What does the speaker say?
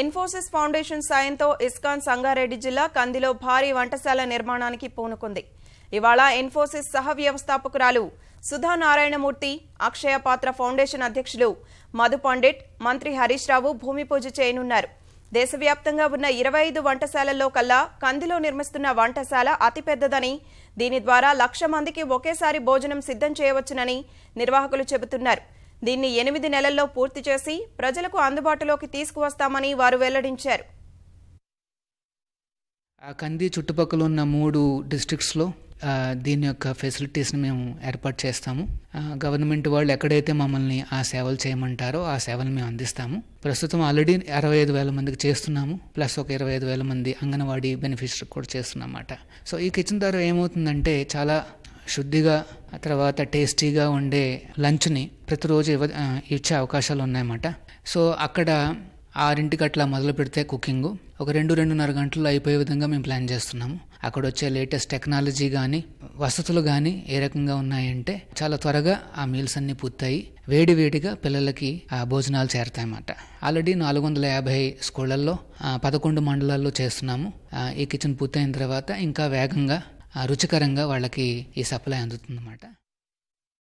Infosys foundation సాయంతో ISKCON Sangareddy జిల్లా కందిలో భారీ వంటశాల నిర్మాణానికి పూనుకుంది. ఇవాళ ఇన్ఫోసిస్ సహ వ్యవస్థాపకురాలు సుధా నారాయణమూర్తి, అక్షయ పాత్ర ఫౌండేషన్ అధ్యక్షులు మధు పండిట్, మంత్రి హరీష్ రావు భూమి పూజ చేయనున్నారు. దేశవ్యాప్తంగా ఉన్న 25 వంటశాలల్లో కల్లా కందిలో నిర్మిస్తున్న వంటశాల అతిపెద్దదని, దీని ద్వారా 1,00,000 మందికి ఒకేసారి భోజనం సిద్ధం చేయవచ్చునని నిర్వాహకులు చెబుతున్నారు. దీన్ని 8 నెలల్లో పూర్తి చేసి ప్రజలకు అందుబాటులోకి తీసుకువస్తామని వారు వెల్లడించారు. కంది చుట్టుపక్కల ఉన్న 3 డిస్ట్రిక్ట్స్లో దీని యొక్క ఫెసిలిటీస్ని మేము ఏర్పాటు చేస్తాము. గవర్నమెంట్ వాళ్ళు ఎక్కడైతే మమ్మల్ని ఆ సేవలు చేయమంటారో ఆ సేవలు మేము అందిస్తాము. ప్రస్తుతం ఆల్రెడీ 65,000 మందికి చేస్తున్నాము, ప్లస్ ఒక 25,000 మంది అంగన్వాడీ బెనిఫిషరీకి కూడా చేస్తున్నమాట. సో ఈ కిచెన్ ద్వారా ఏమవుతుందంటే చాలా శుద్ధిగా తర్వాత టేస్టీగా ఉండే లంచ్ని ప్రతిరోజు ఇచ్చే అవకాశాలు ఉన్నాయన్నమాట. సో అక్కడ 6 అట్లా మొదలు పెడితే కుకింగ్ ఒక 2-2.5 గంటల్లో అయిపోయే విధంగా మేము ప్లాన్ చేస్తున్నాము. అక్కడ వచ్చే లేటెస్ట్ టెక్నాలజీ కానీ వసతులు కానీ ఏ రకంగా ఉన్నాయంటే చాలా త్వరగా ఆ మీల్స్ అన్నీ పూర్తయి వేడివేడిగా పిల్లలకి ఆ భోజనాలు చేరతాయన్నమాట. ఆల్రెడీ 450 స్కూళ్ళల్లో 11 మండలాల్లో చేస్తున్నాము. ఈ కిచెన్ పూర్తయిన తర్వాత ఇంకా వేగంగా రుచికరంగా వాళ్ళకి ఈ సప్లై అందుతుందన్నమాట.